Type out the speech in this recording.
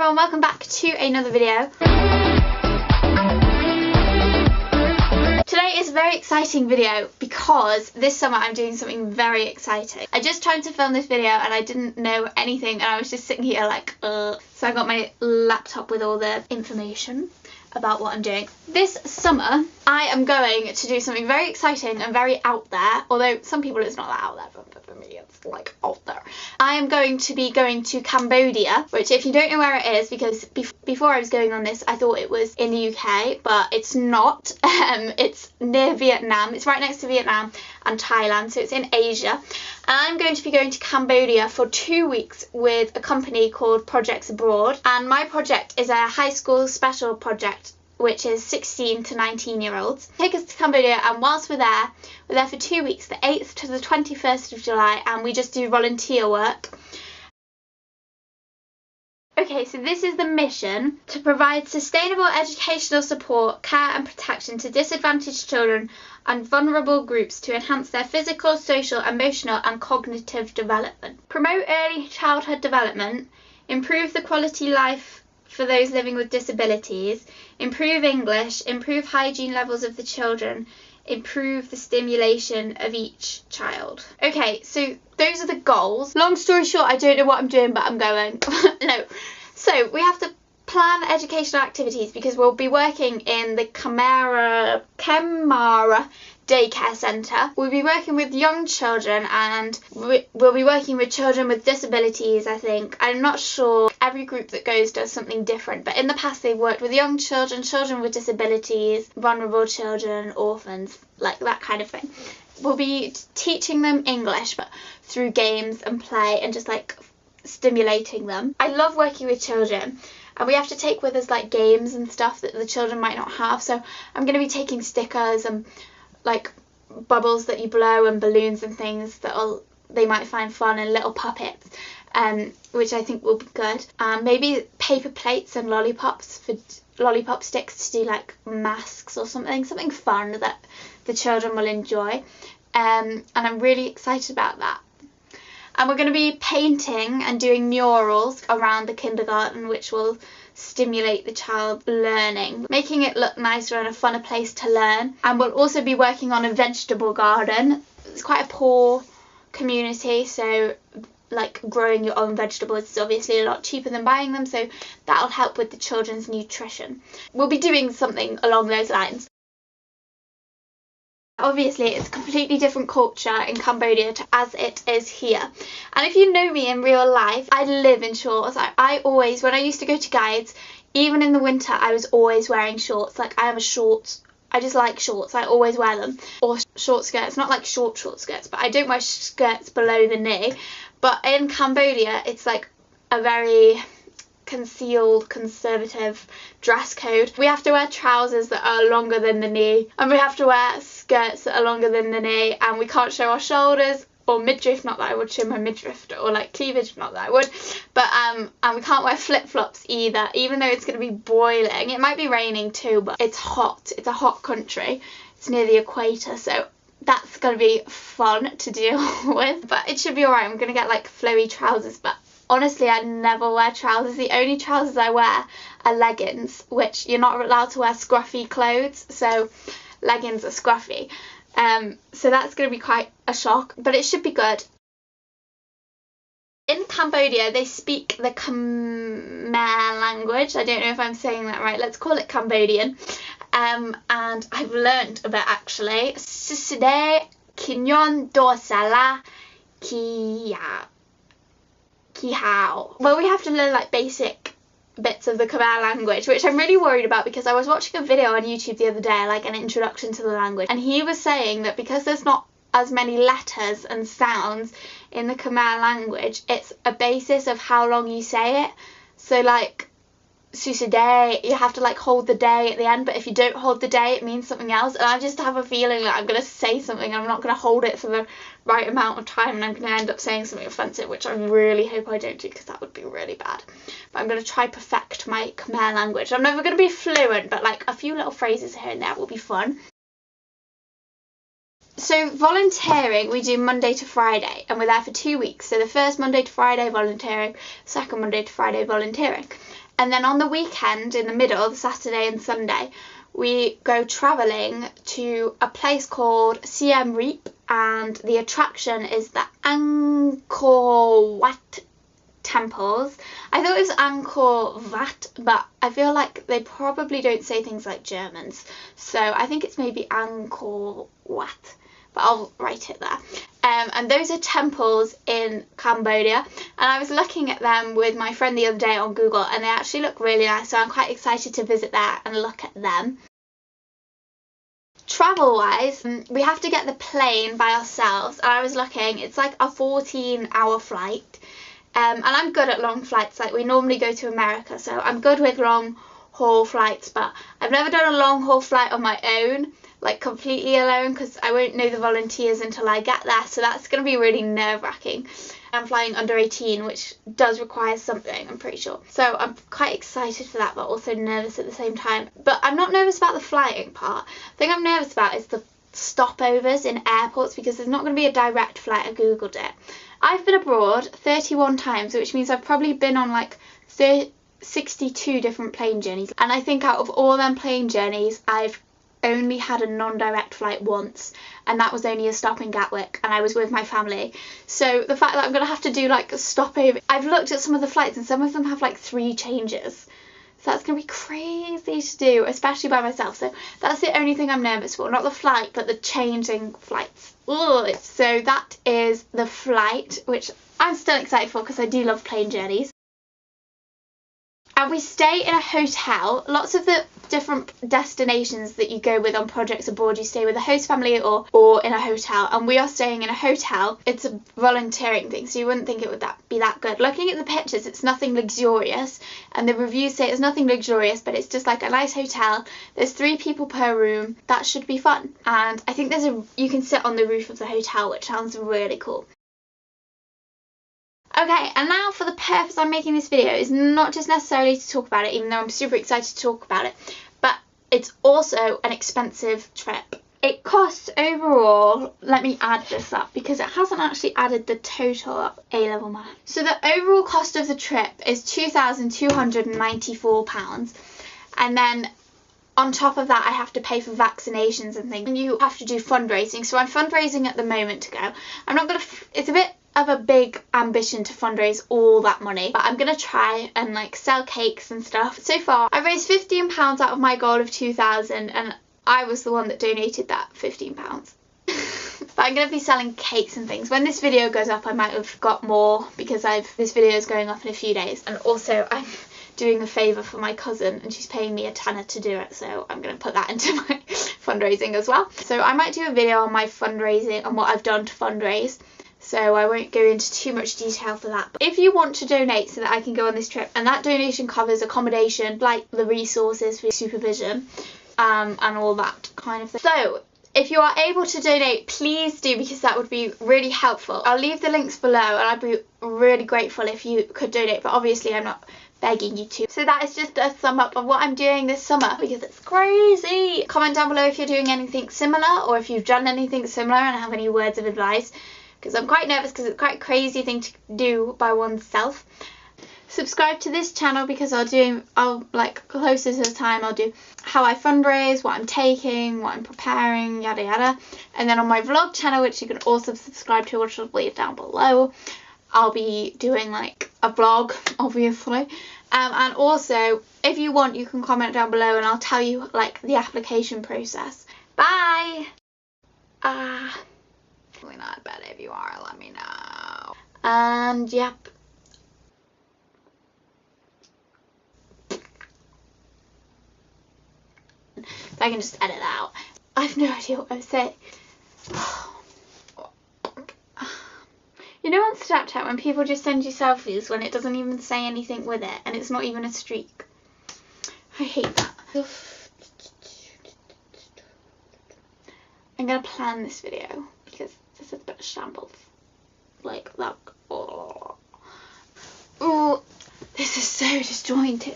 everyone, welcome back to another video. Today is a very exciting video because this summer I'm doing something very exciting. I just tried to film this video and I didn't know anything and I was just sitting here like, So I got my laptop with all the information about what I'm doing. This summer I am going to do something very exciting and very out there, although some people it's not that out there, but for me it's like out there. I am going to be going to Cambodia, which if you don't know where it is, because before I was going on this I thought it was in the UK, but it's not. It's near Vietnam. It's right next to Vietnam and Thailand, so it's in Asia. And I'm going to be going to Cambodia for 2 weeks with a company called Projects Abroad, and my project is a high school special project which is 16 to 19-year-olds. Take us to Cambodia, and whilst we're there for 2 weeks, the 8th to the 21st of July, and we just do volunteer work. Okay, so this is the mission: to provide sustainable educational support, care and protection to disadvantaged children and vulnerable groups to enhance their physical, social, emotional and cognitive development. Promote early childhood development, improve the quality life for those living with disabilities, improve English, improve hygiene levels of the children, improve the stimulation of each child. Okay, so those are the goals. Long story short, I don't know what I'm doing, but I'm going. No. So we have to plan educational activities because we'll be working in the Kemara daycare centre. We'll be working with young children and we'll be working with children with disabilities, I think. I'm not sure. Every group that goes does something different, but in the past they've worked with young children, children with disabilities, vulnerable children, orphans, like that kind of thing. We'll be teaching them English, but through games and play and just like stimulating them. I love working with children, and we have to take with us like games and stuff that the children might not have, so I'm going to be taking stickers and like bubbles that you blow and balloons and things that they might find fun, and little puppets, which I think will be good. Maybe paper plates and lollipops for lollipop sticks to do like masks or something fun that the children will enjoy, and I'm really excited about that. And we're going to be painting and doing murals around the kindergarten, which will stimulate the child learning, making it look nicer and a funner place to learn. And we'll also be working on a vegetable garden. It's quite a poor community, so like growing your own vegetables is obviously a lot cheaper than buying them, so that'll help with the children's nutrition. We'll be doing something along those lines. Obviously it's a completely different culture in Cambodia as it is here, and if you know me in real life, I live in shorts. I always, when I used to go to guides, even in the winter I was always wearing shorts. Like I just like shorts, I always wear them, or short skirts, not like short skirts, but I don't wear skirts below the knee. But in Cambodia it's like a very concealed, conservative dress code. We have to wear trousers that are longer than the knee, and we have to wear skirts that are longer than the knee, and we can't show our shoulders or midriff, not that I would show my midriff, or like cleavage, not that I would, but and we can't wear flip-flops either, even though it's going to be boiling. It might be raining too, but it's hot. It's a hot country. It's near the equator, so that's going to be fun to deal with, but it should be alright. I'm going to get like flowy trousers, but honestly I never wear trousers. The only trousers I wear are leggings, which you're not allowed to wear scruffy clothes, so leggings are scruffy. So that's going to be quite a shock, but it should be good. In Cambodia they speak the Khmer language. I don't know if I'm saying that right. Let's call it Cambodian. And I've learned a bit actually. Siside Kinyon Dorsala Kia. Well, we have to learn like basic bits of the Khmer language, which I'm really worried about because I was watching a video on YouTube the other day, like an introduction to the language, and he was saying that because there's not as many letters and sounds in the Khmer language, it's a basis of how long you say it. So like Susaday, you have to like hold the day at the end, but if you don't hold the day it means something else, and I just have a feeling that I'm going to say something and I'm not going to hold it for the right amount of time and I'm going to end up saying something offensive, which I really hope I don't do because that would be really bad. But I'm going to try perfect my Khmer language. I'm never going to be fluent, but like a few little phrases here and there will be fun. So volunteering we do Monday to Friday, and we're there for 2 weeks. So the first Monday to Friday volunteering, second Monday to Friday volunteering. And then on the weekend, in the middle, the Saturday and Sunday, we go travelling to a place called Siem Reap, and the attraction is the Angkor Wat temples. I thought it was Angkor Wat, but I feel like they probably don't say things like Germans, so I think it's maybe Angkor Wat, but I'll write it there. And those are temples in Cambodia, and I was looking at them with my friend the other day on Google, and they actually look really nice, so I'm quite excited to visit there and look at them. Travel wise, we have to get the plane by ourselves, and I was looking, it's like a 14-hour flight, and I'm good at long flights. Like, we normally go to America, so I'm good with long haul flights, but I've never done a long haul flight on my own, like completely alone, because I won't know the volunteers until I get there, so that's going to be really nerve-wracking. I'm flying under 18, which does require something, I'm pretty sure. So I'm quite excited for that, but also nervous at the same time. But I'm not nervous about the flying part. The thing I'm nervous about is the stopovers in airports, because there's not going to be a direct flight. I googled it. I've been abroad 31 times, which means I've probably been on like 62 different plane journeys. And I think out of all them plane journeys, I've only had a non-direct flight once, and that was only a stop in Gatwick, and I was with my family. So the fact that I'm going to have to do like a stopover, I've looked at some of the flights and some of them have like 3 changes. So that's going to be crazy to do, especially by myself. So that's the only thing I'm nervous for. Not the flight, but the changing flights. Ugh. So that is the flight, which I'm still excited for because I do love plane journeys. And we stay in a hotel. Lots of the different destinations that you go with on projects abroad, you stay with a host family or in a hotel. And we are staying in a hotel. It's a volunteering thing, so you wouldn't think it would be that good. Looking at the pictures, it's nothing luxurious. And the reviews say it's nothing luxurious, but it's just like a nice hotel. There's 3 people per room. That should be fun. And I think you can sit on the roof of the hotel, which sounds really cool. Okay, and now for the purpose I'm making this video is not just necessarily to talk about it, even though I'm super excited to talk about it, but it's also an expensive trip. It costs overall, let me add this up because it hasn't actually added the total up, A-level math. So the overall cost of the trip is £2,294, and then on top of that I have to pay for vaccinations and things, and you have to do fundraising. So I'm fundraising at the moment to go. I'm not going to, it's a bit of a big ambition to fundraise all that money, but I'm gonna try and like sell cakes and stuff. So far I've raised £15 out of my goal of 2,000, and I was the one that donated that £15. But I'm gonna be selling cakes and things. When this video goes up I might have got more, because this video is going up in a few days, and also I'm doing a favour for my cousin and she's paying me a tenner to do it, so I'm going to put that into my fundraising as well. So I might do a video on my fundraising and what I've done to fundraise, so I won't go into too much detail for that. But if you want to donate so that I can go on this trip, and that donation covers accommodation, like the resources for supervision, and all that kind of thing. So if you are able to donate, please do, because that would be really helpful. I'll leave the links below, and I'd be really grateful if you could donate, but obviously I'm not begging you to. So that is just a sum up of what I'm doing this summer, because it's crazy. Comment down below if you're doing anything similar, or if you've done anything similar and have any words of advice, because I'm quite nervous, because it's quite a crazy thing to do by oneself. Subscribe to this channel, because I'll like closer to the time I'll do how I fundraise, what I'm taking, what I'm preparing, yada yada. And then on my vlog channel, which you can also subscribe to, which I'll leave down below, I'll be doing like a vlog, obviously. And also, if you want, you can comment down below and I'll tell you like the application process. Bye! Probably not bad. If you are, let me know. And yep. If I can just edit that out. I have no idea what I was saying. You know on Snapchat when people just send you selfies when it doesn't even say anything with it, and it's not even a streak? I hate that. I'm gonna plan this video because this is a bit of shambles. Like that. Oh, this is so disjointed.